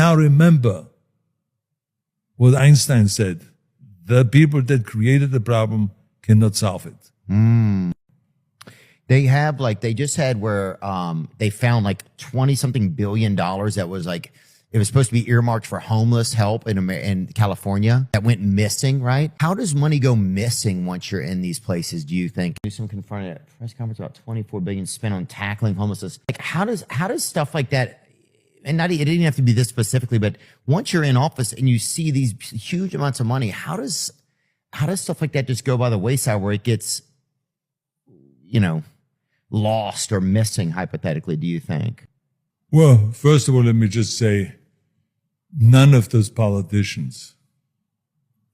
now remember what Einstein said. The people that created the problem cannot solve it. They have they just had where they found 20-something billion dollars that was it was supposed to be earmarked for homeless help in California that went missing, right? How does money go missing once you're in these places, do you think? Newsom confronted at a press conference about $24 billion spent on tackling homelessness. How does stuff like that, and it didn't have to be this specifically, but once you're in office and you see these huge amounts of money, how does stuff like that just go by the wayside where it gets, lost or missing, hypothetically, do you think? Well, first of all, let me just say, none of those politicians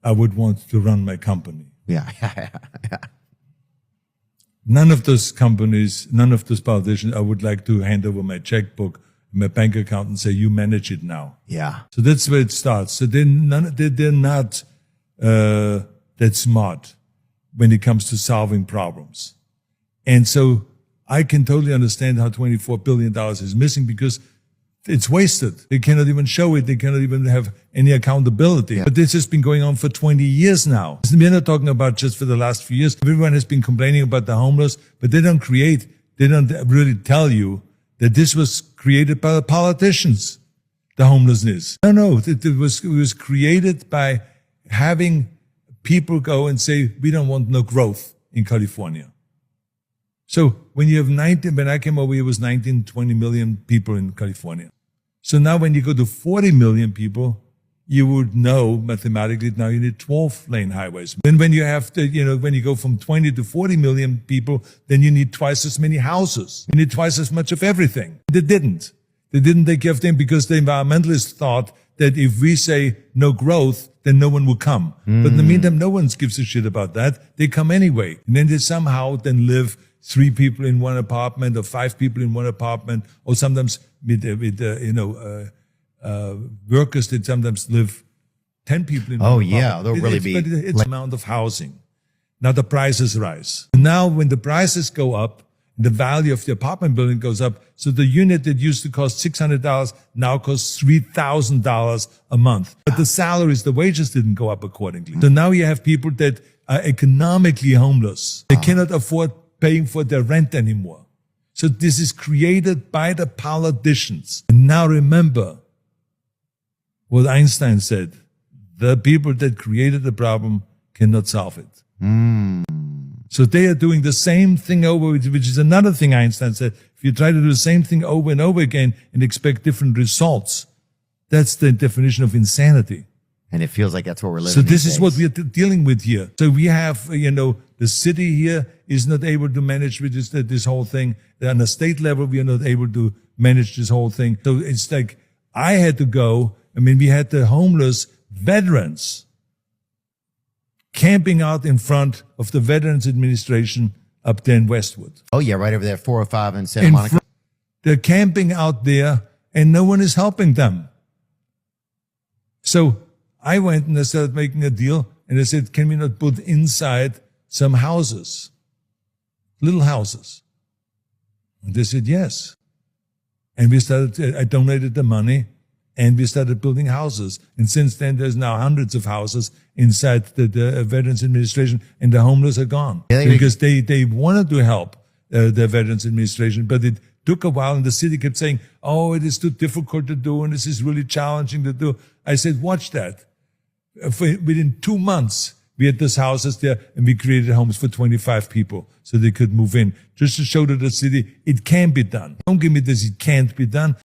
I would want to run my company. Yeah. None of those companies, none of those politicians, I would like to hand over my checkbook, my bank account, and say, you manage it now. Yeah. So that's where it starts. So they're not that smart when it comes to solving problems. And so I can totally understand how $24 billion is missing because it's wasted. They cannot even show it. They cannot even have any accountability. Yeah. But this has been going on for 20 years now. We're not talking about just for the last few years. Everyone has been complaining about the homeless, but they don't really tell you that this was created by the politicians, the homelessness. No, it was created by having people go and say, we don't want no growth in California. So when you have when I came over here, it was 19, 20 million people in California. So now when you go to 40 million people, you would know mathematically now you need 12-lane highways. Then when you have when you go from 20 to 40 million people, then you need twice as many houses. You need twice as much of everything. They didn't. They didn't take care of them because the environmentalists thought that if we say no growth, then no one will come. But in the meantime, no one gives a shit about that. They come anyway. And then they somehow then live 3 people in one apartment or 5 people in one apartment, or sometimes workers that sometimes live 10 people in one apartment. Yeah, they'll really be. But it's amount of housing. Now the prices rise. Now when the prices go up, the value of the apartment building goes up. So the unit that used to cost $600 now costs $3,000 a month. But the salaries, the wages didn't go up accordingly. So now you have people that are economically homeless. They cannot afford paying for their rent anymore. So this is created by the politicians. And now remember what Einstein said. The people that created the problem cannot solve it. So they are doing the same thing over, which is another thing Einstein said. If you try to do the same thing over and over again and expect different results, that's the definition of insanity. And it feels like that's what we're living. So this is what we are dealing with here. So we have, the city here is not able to manage with this whole thing. On a state level, we are not able to manage this whole thing. So it's like I had to go. We had the homeless veterans camping out in front of the Veterans Administration up there in Westwood. Oh, yeah, right over there, 405 in Santa Monica. They're camping out there, and no one is helping them. So I went and I started making a deal, and I said, can we not put inside some houses, little houses? And they said, yes. And I donated the money, and we started building houses. And since then, there's now hundreds of houses inside the Veterans Administration, and the homeless are gone. Because they wanted to help the Veterans Administration, but it took a while, and the city kept saying, oh, it is too difficult to do, and this is really challenging to do. I said, watch that. Within 2 months, we had those houses there, and we created homes for 25 people so they could move in, just to show to the city it can be done. Don't give me this, it can't be done.